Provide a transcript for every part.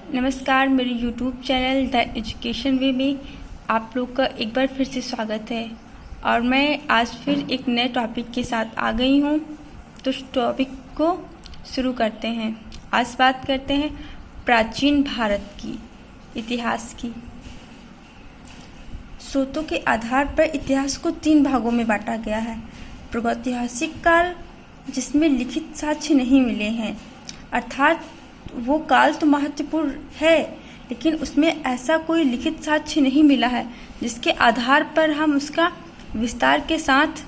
नमस्कार, मेरे YouTube channel the education वे में आप लोग का एक बार फिर से स्वागत है। और मैं आज फिर एक नए टॉपिक के साथ आ गई हूँ। तो इस टॉपिक को शुरू करते हैं। आज बात करते हैं प्राचीन भारत की इतिहास की। स्रोतों के आधार पर इतिहास को 3 भागों में बांटा गया है। प्रागैतिहासिक काल, जिसमें लिखित साक्ष्य नहीं मिले हैं, अर्थात वो काल तो महत्वपूर्ण है, लेकिन उसमें ऐसा कोई लिखित साक्ष्य नहीं मिला है जिसके आधार पर हम उसका विस्तार के साथ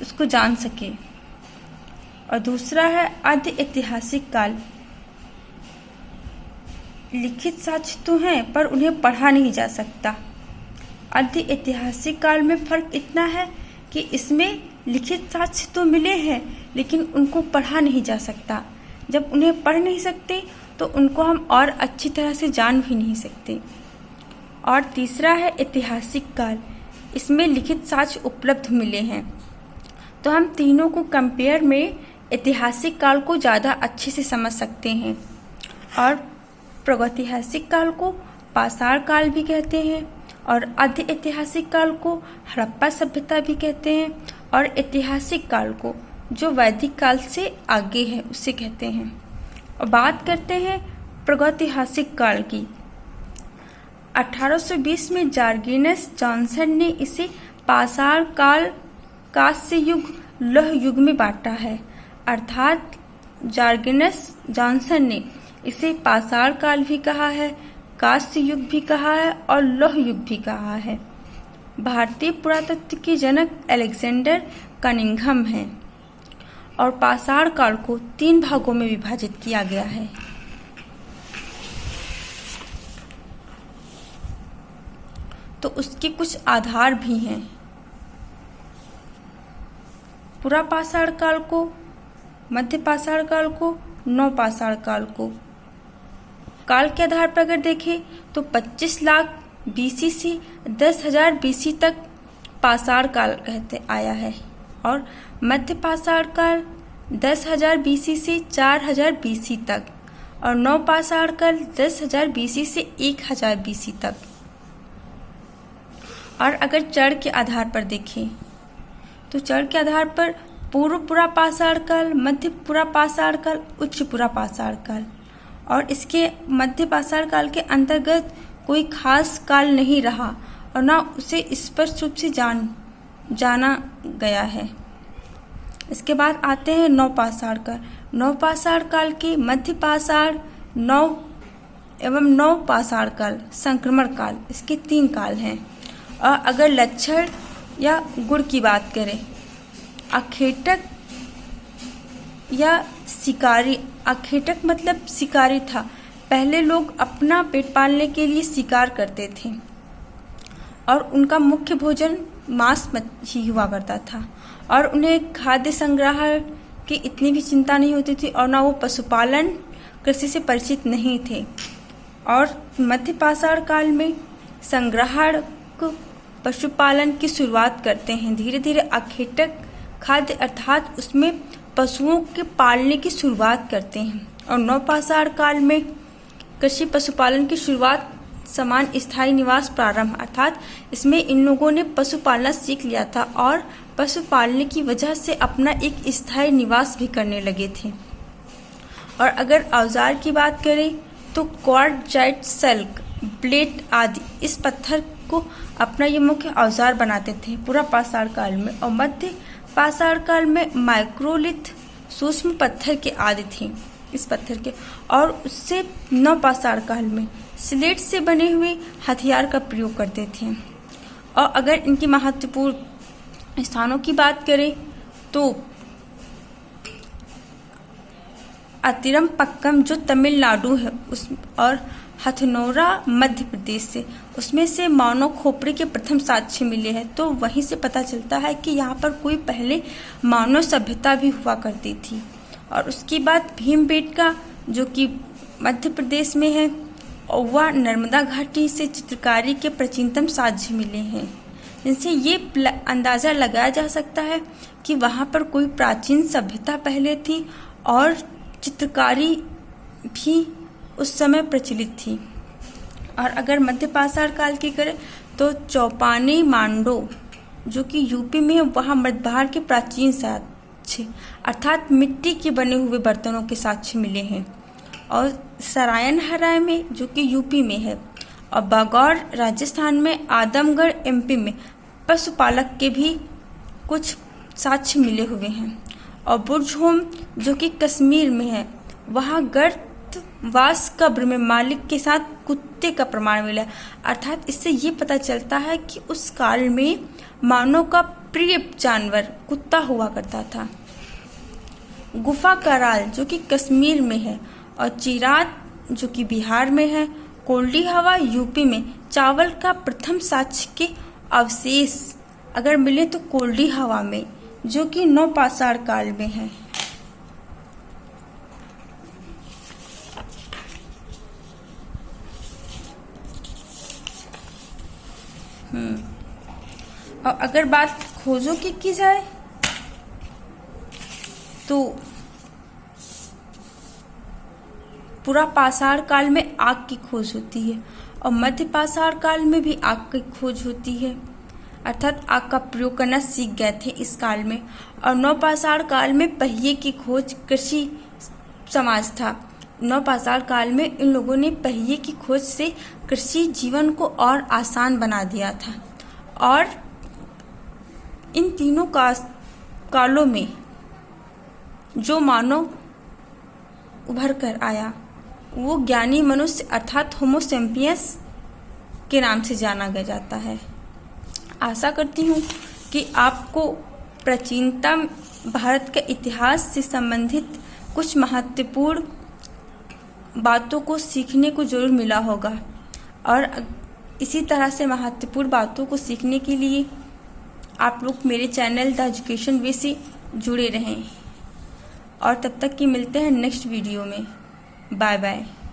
उसको जान सके। और दूसरा है आद्य ऐतिहासिक काल। लिखित साक्ष्य तो हैं पर उन्हें पढ़ा नहीं जा सकता। आद्य ऐतिहासिक काल में फर्क इतना है कि इसमें लिखित साक्ष्य तो मिले हैं लेकिन उनको पढ़ा नहीं जा सकता। जब उन्हें पढ़ नहीं सकते तो उनको हम और अच्छी तरह से जान भी नहीं सकते। और तीसरा है ऐतिहासिक काल। इसमें लिखित साक्ष्य उपलब्ध मिले हैं, तो हम तीनों को कंपेयर में ऐतिहासिक काल को ज़्यादा अच्छे से समझ सकते हैं। और प्रागैतिहासिक काल को पाषाण काल भी कहते हैं, और आद्य ऐतिहासिक काल को हड़प्पा सभ्यता भी कहते हैं, और ऐतिहासिक काल को जो वैदिक काल से आगे है उसे कहते हैं। और बात करते हैं प्रागैतिहासिक काल की। 1820 में जॉर्गेनस जॉनसन ने इसे पाषाण काल, कांस्य युग, लौह युग में बांटा है। अर्थात जॉर्गेनस जॉनसन ने इसे पाषाण काल भी कहा है, कांस्य युग भी कहा है और लौह युग भी कहा है। भारतीय पुरातत्व के जनक अलेक्जेंडर कनिंघम हैं। और पाषाण काल को 3 भागों में विभाजित किया गया है। तो उसके कुछ आधार भी हैं। पुरा पाषाण काल को, मध्य पाषाण काल को, नवपाषाण काल को। काल के आधार पर अगर देखें तो 25 लाख BC से 10,000 BC तक पाषाण काल कहते आया है। और मध्य पाषाण काल 10,000 BC से 4,000 BC तक, और नवपाषाण काल 10,000 BC से 1,000 BC तक। और अगर चरण के आधार पर देखें तो चरण के आधार पर पूर्व पुरा पाषाण काल, मध्य पुरा पाषाण काल, उच्च पुरा पाषाण काल। और इसके मध्य पाषाण काल के अंतर्गत कोई खास काल नहीं रहा और ना उसे स्पष्ट रूप से जाना गया है। इसके बाद आते हैं नवपाषाण काल। नवपाषाण काल के मध्य पाषाण, नव एवं नवपाषाण काल, संक्रमण काल, इसके 3 काल हैं। और अगर लक्षण या गुण की बात करें, अखेटक या शिकारी। अखेटक मतलब शिकारी था। पहले लोग अपना पेट पालने के लिए शिकार करते थे और उनका मुख्य भोजन मांस ही हुआ करता था, और उन्हें खाद्य संग्रह की इतनी भी चिंता नहीं होती थी, और ना वो पशुपालन कृषि से परिचित नहीं थे। और मध्य पाषाण काल में संग्रहण को पशुपालन की शुरुआत करते हैं। धीरे धीरे अखेटक खाद्य अर्थात उसमें पशुओं के पालने की शुरुआत करते हैं। और नवपाषाण काल में कृषि पशुपालन की शुरुआत, समान स्थायी निवास प्रारंभ, अर्थात इसमें इन लोगों ने पशु पालना सीख लिया था और पशु पालने की वजह से अपना एक स्थायी निवास भी करने लगे थे। और अगर औजार की बात करें तो क्वार्टजाइट, सल्क, ब्लेड आदि इस पत्थर को अपना ये मुख्य औजार बनाते थे पूरा पाषाण काल में। और मध्य पाषाण काल में माइक्रोलिथ, सूक्ष्म पत्थर के आदि थे इस पत्थर के। और उससे नवपाषाण काल में स्लेट से बने हुए हथियार का प्रयोग करते थे। और अगर इनकी महत्वपूर्ण स्थानों की बात करें तो अतिरमपक्कम जो तमिलनाडु है उस, और हथनोरा मध्य प्रदेश से, उसमें से मानव खोपड़ी के प्रथम साक्ष्य मिले हैं। तो वहीं से पता चलता है कि यहाँ पर कोई पहले मानव सभ्यता भी हुआ करती थी। और उसके बाद भीमबेटका जो कि मध्य प्रदेश में है, और वह नर्मदा घाटी से चित्रकारी के प्राचीनतम साक्ष्य मिले हैं, जिनसे ये अंदाज़ा लगाया जा सकता है कि वहाँ पर कोई प्राचीन सभ्यता पहले थी और चित्रकारी भी उस समय प्रचलित थी। और अगर मध्य पाषाण काल की करें तो चौपानी मांडो जो कि यूपी में है, वहाँ मृतभार के प्राचीन साक्ष्य अर्थात मिट्टी के बने हुए बर्तनों के साक्ष्य मिले हैं। और सरायन हराय में जो कि यूपी में है, और बागौर राजस्थान में, आदमगढ़ एमपी में पशुपालक के भी कुछ साक्ष्य मिले हुए हैं। और बुर्जहोम जो कि कश्मीर में है, वहाँ गर्तवास कब्र में मालिक के साथ कुत्ते का प्रमाण मिला है। अर्थात इससे ये पता चलता है कि उस काल में मानव का प्रिय जानवर कुत्ता हुआ करता था। गुफा कराल जो कि कश्मीर में है, और चिरात जो कि बिहार में है। कोल्डी हवा यूपी में चावल का प्रथम साक्ष्य के अवशेष अगर मिले तो कोल्डी हवा में जो कि नवपाषाण काल में है। और अगर बात खोजों की जाए तो पूरा पाषाण काल में आग की खोज होती है, और मध्य पाषाण काल में भी आग की खोज होती है, अर्थात आग का प्रयोग करना सीख गए थे इस काल में। और नवपाषाण काल में पहिए की खोज कृषि समाज था। नवपाषाण काल में इन लोगों ने पहिए की खोज से कृषि जीवन को और आसान बना दिया था। और इन तीनों कालों में जो मानव उभर कर आया वो ज्ञानी मनुष्य अर्थात होमो सेपियंस के नाम से जाना गया जाता है। आशा करती हूँ कि आपको प्राचीनतम भारत के इतिहास से संबंधित कुछ महत्वपूर्ण बातों को सीखने को जरूर मिला होगा। और इसी तरह से महत्वपूर्ण बातों को सीखने के लिए आप लोग मेरे चैनल द एजुकेशन वे से जुड़े रहें। और तब तक कि मिलते हैं नेक्स्ट वीडियो में। Bye bye.